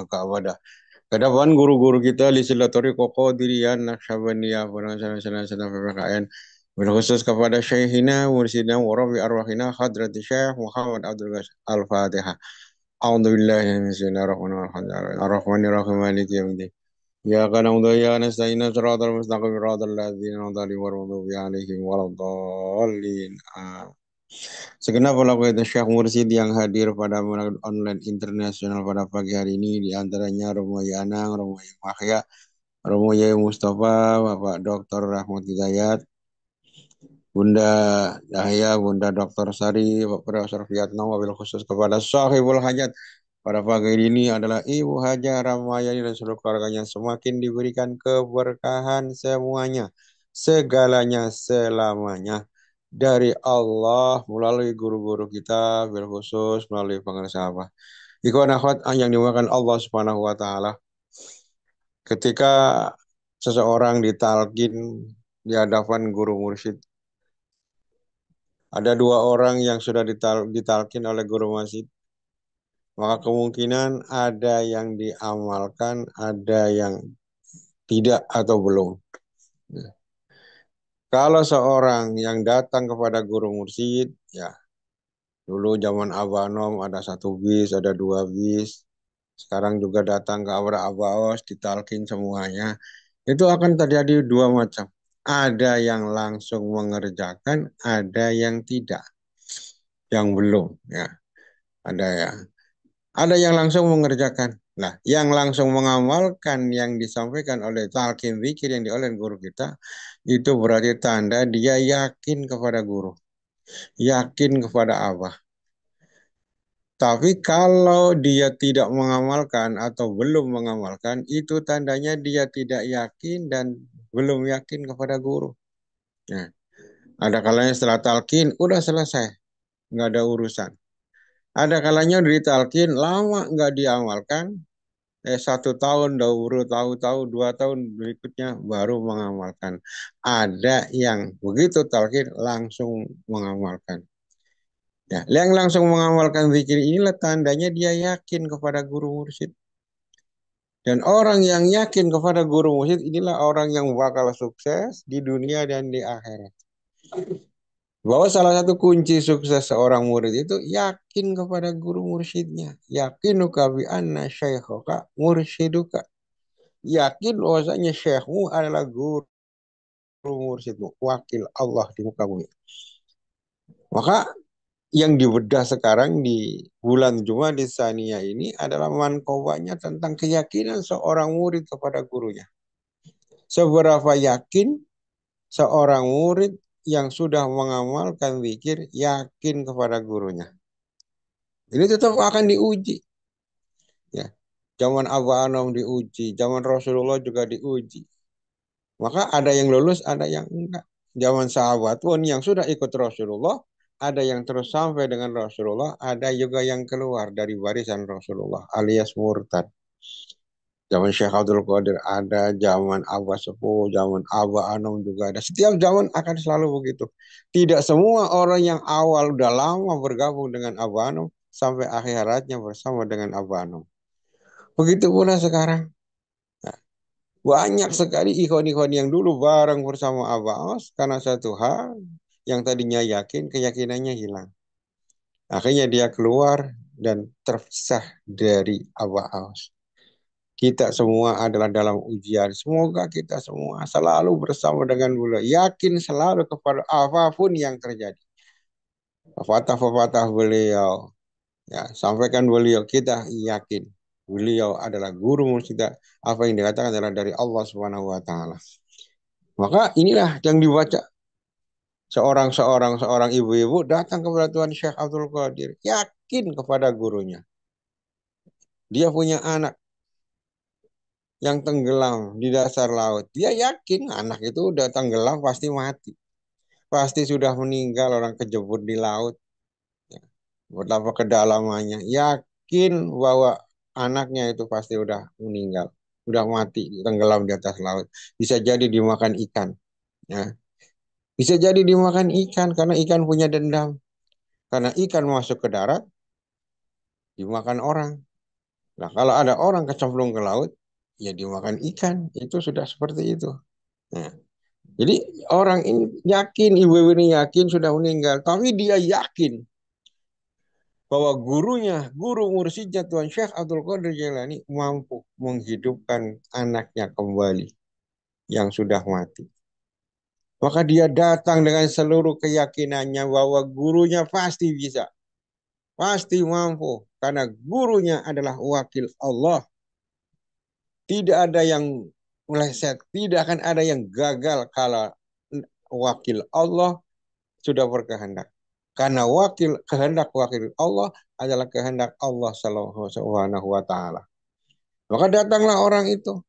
kepada kedapan guru-guru kita Lisilatori Koko Dirian Naksabandia Sana PPKN berkhusus kepada Syekhina Mursidina Warabi Arwahina Hadrati Syekh Muhammad Abdul Ghas Al-Fatihah. A'udzubillahi minasyaitonir rajim. Ar-Rahmanir-Rahim Maliki Yaumiddin. Ya kana udaya nasta'ina siratal mustaqim siratal ladzina an'amta alaihim ghairil maghdubi alaihim waladdallin. Segenap pelaku Syekh Mursid yang hadir pada online internasional pada pagi hari ini di antaranya Romo Yanang, Romo Mahya, Romo Yai Mustafa, Bapak Dr. Rahmat Hidayat, Bunda Dahya, Bunda Dr. Sari, Bapak Profesor Vietnam, wabil khusus kepada Sahibul Hajat. Pada pagi ini adalah Ibu Haja Ramayani dan seluruh keluarganya semakin diberikan keberkahan semuanya, segalanya, selamanya dari Allah melalui guru-guru kita, bil khusus melalui pengarang sahabat. Ikhwan akhwat yang dimuliakan Allah Subhanahu wa taala, ketika seseorang ditalkin di hadapan guru mursyid, ada dua orang yang sudah ditalkin oleh guru mursyid, maka kemungkinan ada yang diamalkan, ada yang tidak atau belum. Kalau seorang yang datang kepada guru mursyid, ya dulu zaman Abanom ada satu bis, ada dua bis. Sekarang juga datang ke Abrahabaos, ditalkin semuanya. Itu akan terjadi dua macam. Ada yang langsung mengerjakan, ada yang tidak, yang belum. Ya, ada ya. Ada yang langsung mengerjakan. Nah, yang langsung mengamalkan yang disampaikan oleh talqin zikir yang oleh guru kita, itu berarti tanda dia yakin kepada guru, yakin kepada Allah. Tapi kalau dia tidak mengamalkan atau belum mengamalkan, itu tandanya dia tidak yakin dan belum yakin kepada guru. Nah, ada kalanya setelah talqin, udah selesai, nggak ada urusan. Ada kalanya dari talqin, lama nggak diamalkan, 1 tahun, tahu-tahu 2 tahun berikutnya baru mengamalkan. Ada yang begitu talqin langsung mengamalkan. Ya, yang langsung mengamalkan zikir inilah tandanya dia yakin kepada guru mursyid. Dan orang yang yakin kepada guru mursyid inilah orang yang bakal sukses di dunia dan di akhirat. Bahwa salah satu kunci sukses seorang murid itu yakin kepada guru mursyidnya. Yakinuka bi anna syaikhaka mursyiduka. Yakin bahwasanya syekhmu adalah guru mursyidmu, wakil Allah di muka bumi. Maka yang dibedah sekarang di bulan Jumadil Tsaniyah ini adalah mankobanya tentang keyakinan seorang murid kepada gurunya. Seberapa yakin seorang murid yang sudah mengamalkan zikir yakin kepada gurunya. Ini tetap akan diuji. Ya. Zaman Abu Anom diuji, zaman Rasulullah juga diuji. Maka ada yang lulus, ada yang enggak. Zaman sahabat pun yang sudah ikut Rasulullah, ada yang terus sampai dengan Rasulullah, ada juga yang keluar dari barisan Rasulullah alias murtad. Zaman Syekh Abdul Qadir ada, zaman Abba Sepuh, zaman Abba Anom juga ada. Setiap zaman akan selalu begitu. Tidak semua orang yang awal udah lama bergabung dengan Abba Anom sampai akhiratnya bersama dengan Abba Anom. Begitu pula sekarang. Banyak sekali ikhwan-ikhwan yang dulu bareng bersama Abba Aus karena satu hal yang tadinya yakin, keyakinannya hilang. Akhirnya dia keluar dan terpisah dari Abba Aus. Kita semua adalah dalam ujian. Semoga kita semua selalu bersama dengan beliau. Yakin selalu kepada apapun yang terjadi. Pepatah-pepatah beliau. Ya, sampaikan beliau, kita yakin. Beliau adalah guru kita. Apa yang dikatakan adalah dari Allah Subhanahu wa taala. Maka inilah yang dibaca seorang ibu-ibu datang kepada Tuhan Syekh Abdul Qadir, yakin kepada gurunya. Dia punya anak yang tenggelam di dasar laut. Dia yakin anak itu udah tenggelam pasti mati. Pasti sudah meninggal, orang kejebur di laut. Betapa kedalamannya. Yakin bahwa anaknya itu pasti udah meninggal. Udah mati, tenggelam di atas laut. Bisa jadi dimakan ikan. Ya. Bisa jadi dimakan ikan karena ikan punya dendam. Karena ikan masuk ke darat, dimakan orang. Nah, kalau ada orang kecemplung ke laut, ya dimakan ikan. Itu sudah seperti itu. Nah, jadi orang ini yakin, ibu-ibu ini yakin sudah meninggal. Tapi dia yakin bahwa gurunya, guru mursyidnya Tuan Syekh Abdul Qadir Jailani mampu menghidupkan anaknya kembali yang sudah mati. Maka dia datang dengan seluruh keyakinannya bahwa gurunya pasti bisa, pasti mampu. Karena gurunya adalah wakil Allah. Tidak ada yang meleset, tidak akan ada yang gagal kalau wakil Allah sudah berkehendak. Karena kehendak wakil Allah adalah kehendak Allah Subhanahu wa taala. Maka datanglah orang itu.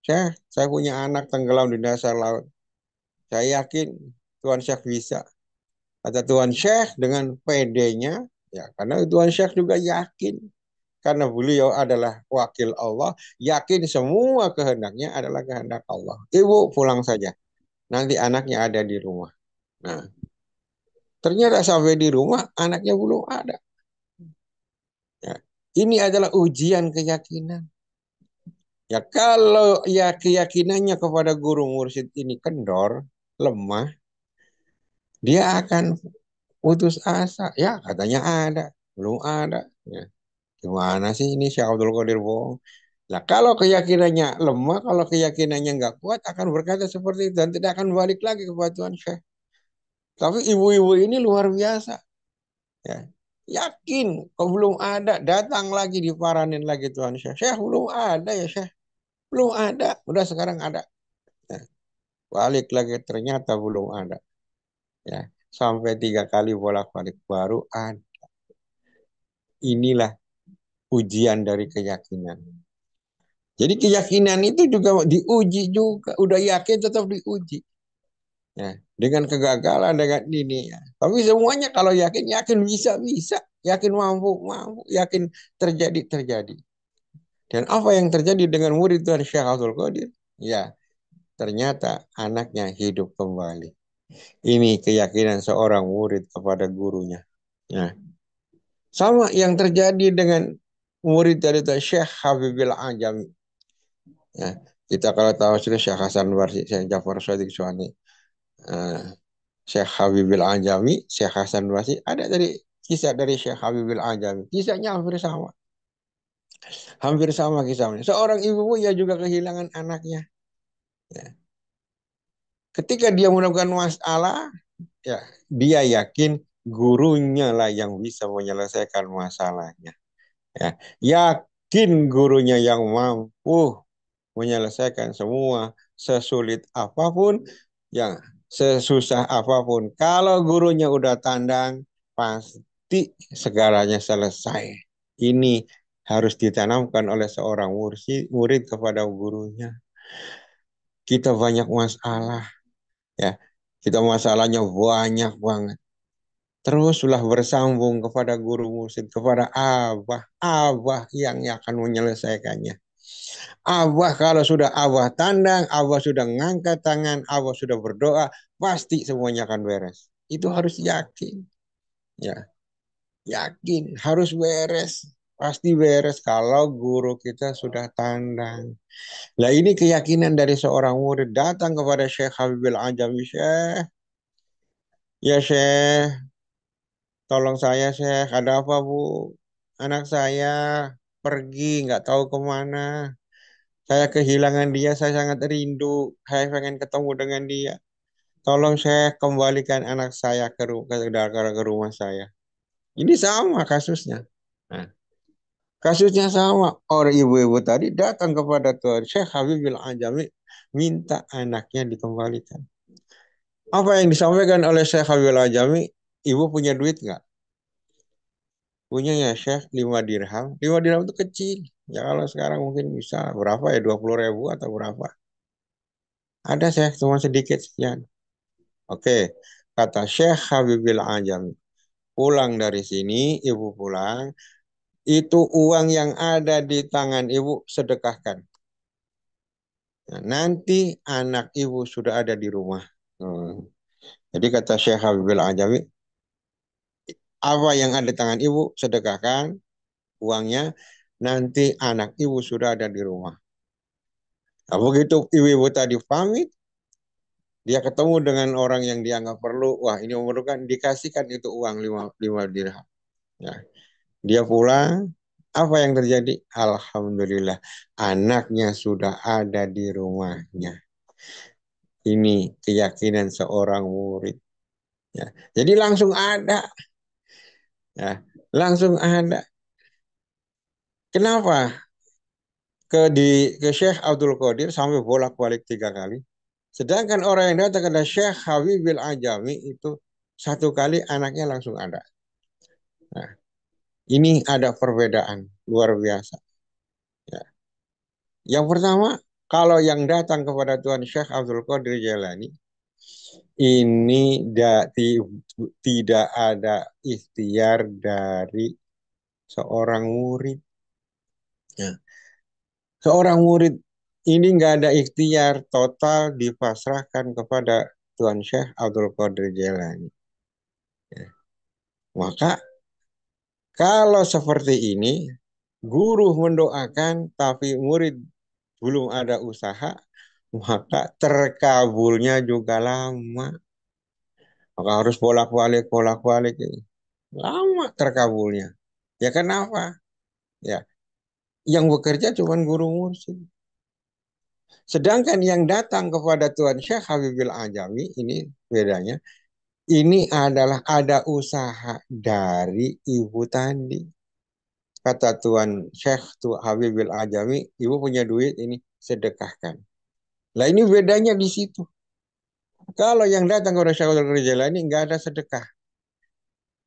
Saya punya anak tenggelam di dasar laut. Saya yakin Tuan Syekh bisa. Kata Tuan Syekh dengan PD-nya, ya karena Tuan Syekh juga yakin. Karena beliau adalah wakil Allah, yakin semua kehendaknya adalah kehendak Allah. Ibu pulang saja, nanti anaknya ada di rumah. Nah, ternyata sampai di rumah anaknya belum ada. Ya. Ini adalah ujian keyakinan. Ya kalau ya keyakinannya kepada guru mursyid ini kendor, lemah, dia akan putus asa. Ya katanya ada, belum ada. Ya. Gimana sih ini Syekh Abdul Qadir bohong? Nah, kalau keyakinannya lemah, kalau keyakinannya nggak kuat, akan berkata seperti itu dan tidak akan balik lagi ke Tuhan Syekh. Tapi ibu-ibu ini luar biasa. Ya. Yakin, kok belum ada, datang lagi diparanin lagi Tuhan Syekh. Syekh belum ada ya Syekh, belum ada. Udah sekarang ada. Ya. Balik lagi ternyata belum ada. Ya. Sampai 3 kali bolak-balik baru ada. Inilah ujian dari keyakinan. Jadi keyakinan itu juga diuji juga. Udah yakin tetap diuji. Ya, dengan kegagalan, dengan ini. Ya. Tapi semuanya kalau yakin, yakin bisa. Yakin mampu. Yakin terjadi. Dan apa yang terjadi dengan murid Tuhan Syekh Abdul Qadir? Ya, ternyata anaknya hidup kembali. Ini keyakinan seorang murid kepada gurunya. Ya. Sama yang terjadi dengan murid dari Tuhan Syekh Habibil Ajami. Ya. Kita kalau tahu sudah Syekh Hasan Warsi, Syekh Jafar Shadiq Syuhani, Syekh Habibil Ajami, Syekh Hasan Basri, ada dari kisah dari Syekh Habibil Ajami. Kisahnya hampir sama. Hampir sama kisahnya. Seorang ibu ya juga kehilangan anaknya. Ya. Ketika dia menemukan masalah, ya dia yakin gurunya lah yang bisa menyelesaikan masalahnya. Ya. Yakin gurunya yang mampu menyelesaikan semua sesulit apapun, yang sesusah apapun. Kalau gurunya udah tandang, pasti segalanya selesai. Ini harus ditanamkan oleh seorang murid kepada gurunya. Kita banyak masalah, ya. Kita masalahnya banyak banget. Teruslah bersambung kepada guru mursyid, kepada Abah yang akan menyelesaikannya. Abah kalau sudah Abah tandang, Abah sudah ngangkat tangan, Abah sudah berdoa, pasti semuanya akan beres. Itu harus yakin. Ya, yakin harus beres. Pasti beres kalau guru kita sudah tandang. Nah ini keyakinan dari seorang murid datang kepada Syekh Habibil Ajami. Syekh, ya Syekh, tolong saya Syekh, ada apa Bu? Anak saya pergi, nggak tahu kemana. Saya kehilangan dia, saya sangat rindu. Saya pengen ketemu dengan dia. Tolong saya kembalikan anak saya ke rumah saya. Ini sama kasusnya. Nah, kasusnya sama. Orang ibu-ibu tadi datang kepada Tuhan Syekh Habibil Ajami minta anaknya dikembalikan. Apa yang disampaikan oleh Syekh Habibil Ajami? Ibu punya duit nggak? Punya ya Syekh 5 dirham. 5 dirham itu kecil. Ya kalau sekarang mungkin bisa berapa ya? 20.000 atau berapa? Ada Syekh, cuma sedikit sekian. Oke, kata Syekh Habibil Ajami. Pulang dari sini, ibu pulang. Itu uang yang ada di tangan ibu sedekahkan. Nah, nanti anak ibu sudah ada di rumah. Hmm. Jadi kata Syekh Habibil Ajami, apa yang ada di tangan ibu sedekahkan uangnya. nanti anak ibu sudah ada di rumah. Nah, begitu ibu-ibu tadi pamit, dia ketemu dengan orang yang dianggap perlu, wah ini memerlukan, dikasihkan itu uang lima dirham. Ya. Dia pulang, apa yang terjadi? Alhamdulillah, anaknya sudah ada di rumahnya. Ini keyakinan seorang murid. Ya. Jadi langsung ada, ya, langsung ada. Kenapa? Ke Syekh Abdul Qadir sampai bolak-balik 3 kali. Sedangkan orang yang datang ke Syekh Habibil Ajami itu 1 kali anaknya langsung ada. Nah, ini ada perbedaan luar biasa. Ya. Yang pertama, kalau yang datang kepada Tuhan Syekh Abdul Qadir Jailani, ini tidak ada ikhtiar dari seorang murid. Ya. Seorang murid ini nggak ada ikhtiar, total dipasrahkan kepada Tuan Syekh Abdul Qadir Jailani. Ya. Maka kalau seperti ini, guru mendoakan tapi murid belum ada usaha, maka terkabulnya juga lama. Maka harus bolak-balik. Lama terkabulnya. Ya kenapa? Ya, yang bekerja cuma guru mursyid. Sedangkan yang datang kepada Tuan Syekh Habibil Ajami, ini bedanya. Ini adalah ada usaha dari ibu tadi. Kata Tuan Syekh Habibil Ajami, ibu punya duit ini sedekahkan. Lah ini bedanya di situ. Kalau yang datang kepada Syekh Abdul Qadir Jailani nggak ada sedekah.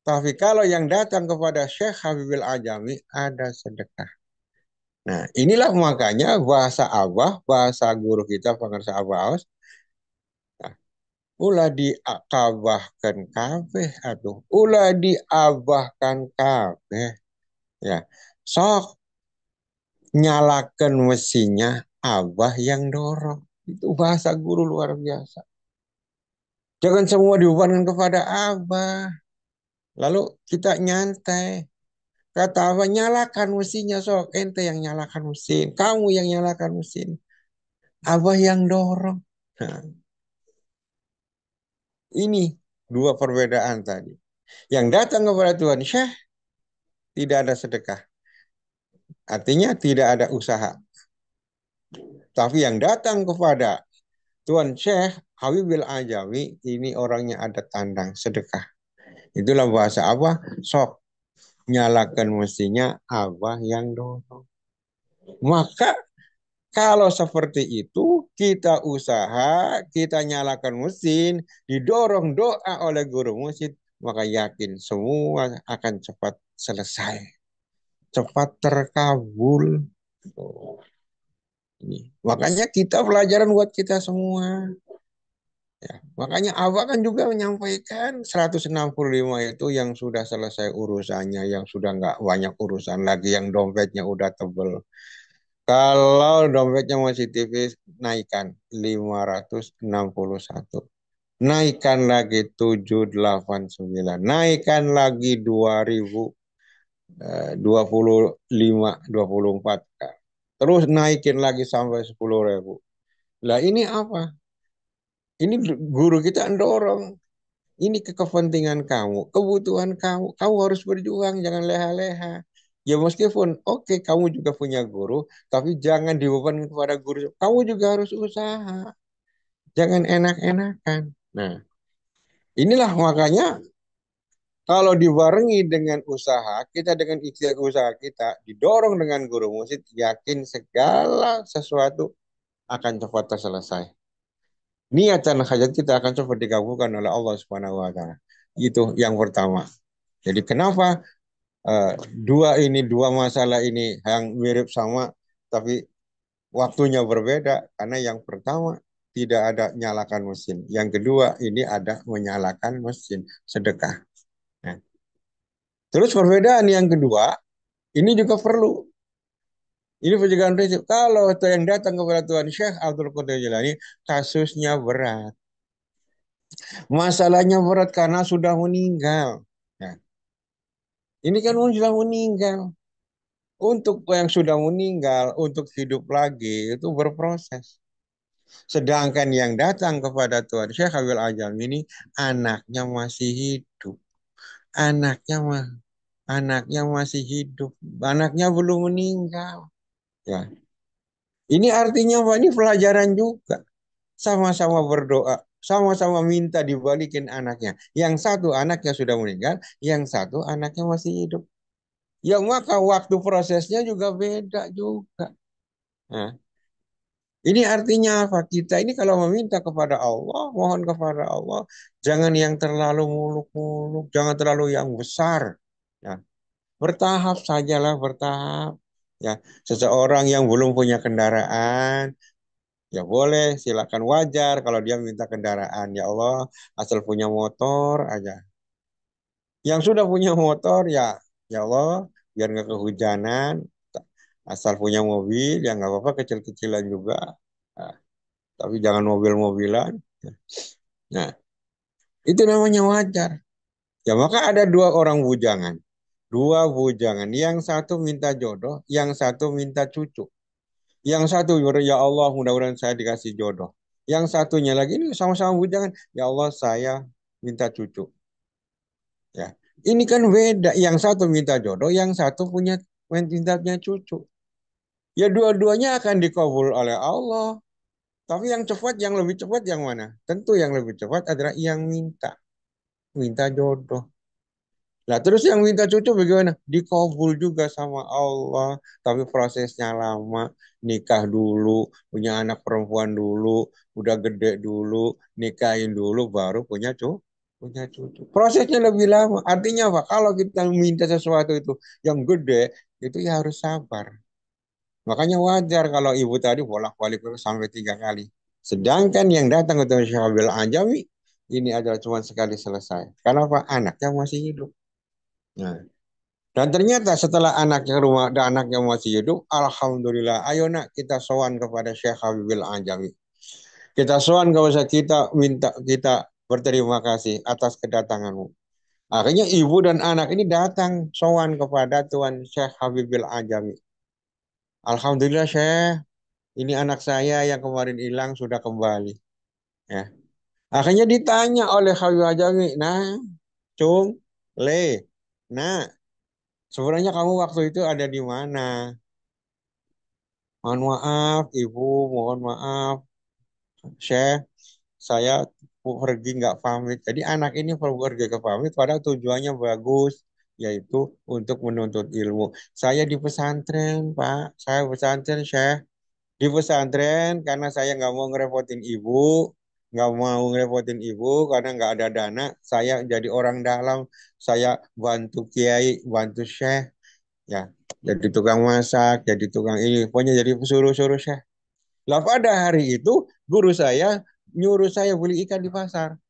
Tapi kalau yang datang kepada Syekh Habibil Ajami ada sedekah. Nah, inilah makanya bahasa Abah, bahasa guru kita, pengarsa Abah Aus, nah, ulah diakabahkan kabeh atuh, ulah diabahkan kabeh. Ya, sok nyalakan mesinnya Abah yang dorong. Itu bahasa guru luar biasa. Jangan semua dibebankan kepada Abah. Lalu kita nyantai. Kata Abah, nyalakan mesinnya sok. Ente yang nyalakan mesin. Kamu yang nyalakan mesin. Abah yang dorong. Nah, ini dua perbedaan tadi. Yang datang kepada Tuhan Syekh tidak ada sedekah. Artinya tidak ada usaha. Tapi yang datang kepada Tuan Syekh Habibil Ajami ini orangnya ada tandang sedekah. Itulah bahasa Abah, sok nyalakan mesinnya Abah yang dorong. Maka kalau seperti itu kita usaha, kita nyalakan mesin, didorong doa oleh guru musik, maka yakin semua akan cepat selesai, cepat terkabul. Oh, ini. Makanya kita pelajaran buat kita semua. Ya, makanya Abah kan juga menyampaikan 165 itu yang sudah selesai urusannya, yang sudah nggak banyak urusan lagi, yang dompetnya udah tebel. Kalau dompetnya masih tipis, naikkan 561. Naikkan lagi 789. Naikkan lagi 2025, 24. Terus naikin lagi sampai 10.000. Lah ini apa? Ini guru kita dorong. Ini kepentingan kamu, kebutuhan kamu. Kamu harus berjuang, jangan leha-leha. Ya meskipun oke, kamu juga punya guru, tapi jangan dibebankan kepada guru. Kamu juga harus usaha. Jangan enak-enakan. Nah, inilah makanya kalau dibarengi dengan usaha, kita dengan ikhtiar usaha kita, didorong dengan guru musik, yakin segala sesuatu akan cepat terselesai. Niat dan hajat kita akan cepat dikabulkan oleh Allah Subhanahu wa taala. Itu yang pertama. Jadi kenapa dua masalah ini yang mirip sama tapi waktunya berbeda? Karena yang pertama tidak ada nyalakan mesin. Yang kedua ini ada menyalakan mesin sedekah. Nah, terus perbedaan yang kedua ini juga perlu. Ini penjagaan prinsip. Kalau yang datang kepada Tuhan Syekh Abdul Qadir Jailani kasusnya berat. Masalahnya berat karena sudah meninggal. Nah, ini kan sudah meninggal. Untuk yang sudah meninggal, untuk hidup lagi itu berproses. Sedangkan yang datang kepada Tuhan Syekh Abil Ajam ini anaknya masih hidup. Anaknya mah anaknya masih hidup. Anaknya belum meninggal. Ya. Ini artinya apa? Ini pelajaran juga. Sama-sama berdoa, sama-sama minta dibalikin anaknya. Yang satu anaknya sudah meninggal, yang satu anaknya masih hidup. Ya maka waktu prosesnya juga beda juga. Nah, ini artinya apa? Kita ini kalau meminta kepada Allah, mohon kepada Allah, jangan yang terlalu muluk-muluk, jangan terlalu yang besar. Ya, bertahap sajalah, bertahap. Ya, seseorang yang belum punya kendaraan, ya boleh, silakan wajar kalau dia minta kendaraan. Ya Allah, asal punya motor aja. Yang sudah punya motor, ya Allah, biar nggak kehujanan. Asal punya mobil, ya nggak apa-apa kecil-kecilan juga. Nah, tapi jangan mobil-mobilan. Nah, itu namanya wajar. Ya maka ada dua orang bujangan. Dua bujangan. Yang satu minta jodoh, yang satu minta cucu. Yang satu, ya Allah mudah-mudahan saya dikasih jodoh. Yang satunya lagi ini sama-sama bujangan. Ya Allah saya minta cucu. Ya, ini kan beda. Yang satu minta jodoh, yang satu mintanya cucu. Ya dua-duanya akan dikabul oleh Allah. Tapi yang cepat, yang lebih cepat yang mana? Tentu yang lebih cepat adalah yang minta jodoh. Nah, terus yang minta cucu bagaimana? Dikabul juga sama Allah, tapi prosesnya lama. Nikah dulu, punya anak perempuan dulu, udah gede dulu, nikahin dulu, baru punya cucu. Prosesnya lebih lama. Artinya apa? Kalau kita minta sesuatu itu yang gede, itu ya harus sabar. Makanya wajar kalau ibu tadi bolak-balik sampai 3 kali. Sedangkan yang datang ke Syabil Ajami, ini adalah cuma sekali selesai. Karena apa? Anaknya masih hidup. Nah, dan ternyata setelah anaknya rumah dan anaknya masih hidup, alhamdulillah, ayo nak kita sowan kepada Syekh Habibil Anjami. Kita sowan kepada kita minta kita berterima kasih atas kedatanganmu. Akhirnya ibu dan anak ini datang sowan kepada Tuan Syekh Habibil Anjami. Alhamdulillah Syekh, ini anak saya yang kemarin hilang sudah kembali. Ya. Akhirnya ditanya oleh Habib Anjami, nah, Cung, Le, nah, sebenarnya kamu waktu itu ada di mana? Mohon maaf, Ibu, mohon maaf, Syekh, saya pergi nggak pamit. Jadi anak ini pergi ke pamit, padahal tujuannya bagus, yaitu untuk menuntut ilmu. Saya di pesantren, Pak. Saya pesantren, Syekh. Di pesantren karena saya nggak mau ngerepotin ibu, nggak mau ngerepotin ibu karena nggak ada dana. Saya jadi orang dalam, saya bantu kiai, bantu Syekh, ya, jadi tukang masak, jadi tukang ini, pokoknya jadi suruh-suruh Syekh. Lah pada hari itu guru saya nyuruh saya beli ikan di pasar.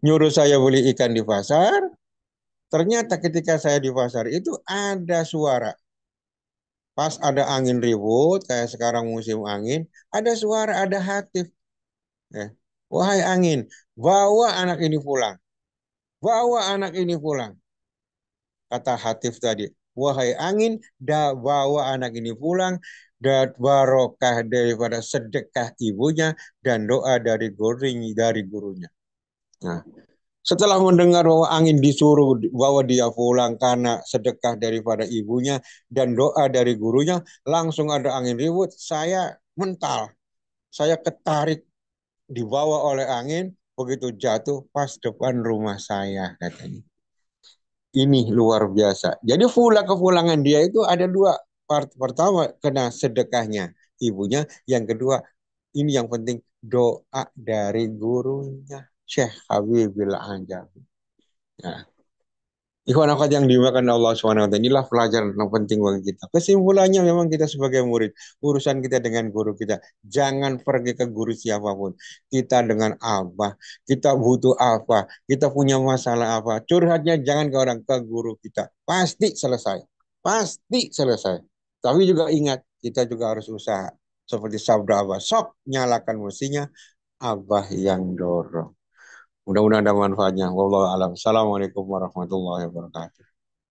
Nyuruh saya beli ikan di pasar. Ternyata ketika saya di pasar itu ada suara. Pas ada angin ribut, kayak sekarang musim angin, ada suara, ada hatif. Ya. Wahai angin, bawa anak ini pulang. Bawa anak ini pulang. Kata hatif tadi. Wahai angin, bawa anak ini pulang. Dan barokah daripada sedekah ibunya dan doa dari gurunya. Nah, setelah mendengar bahwa angin disuruh bawa dia pulang karena sedekah daripada ibunya dan doa dari gurunya, langsung ada angin ribut. Saya mental, saya ketarik, dibawa oleh angin, begitu jatuh pas depan rumah saya katanya. Ini luar biasa. Jadi kepulangan dia itu ada dua. Part pertama kena sedekahnya ibunya, yang kedua ini yang penting doa dari gurunya Syekh Habibil Anjam. Nah, ikhwan akhwat yang dimakan Allah SWT, inilah pelajaran yang penting bagi kita. Kesimpulannya memang kita sebagai murid, urusan kita dengan guru kita. Jangan pergi ke guru siapapun. Kita dengan apa, kita butuh apa, kita punya masalah apa. Curhatnya jangan ke orang, ke guru kita. Pasti selesai. Pasti selesai. Tapi juga ingat, kita juga harus usaha. Seperti sabda Abah, sok nyalakan mesinnya, Abah yang dorong. Mudah-mudahan ada manfaatnya. Wallahu a'lam. Assalamualaikum warahmatullahi wabarakatuh.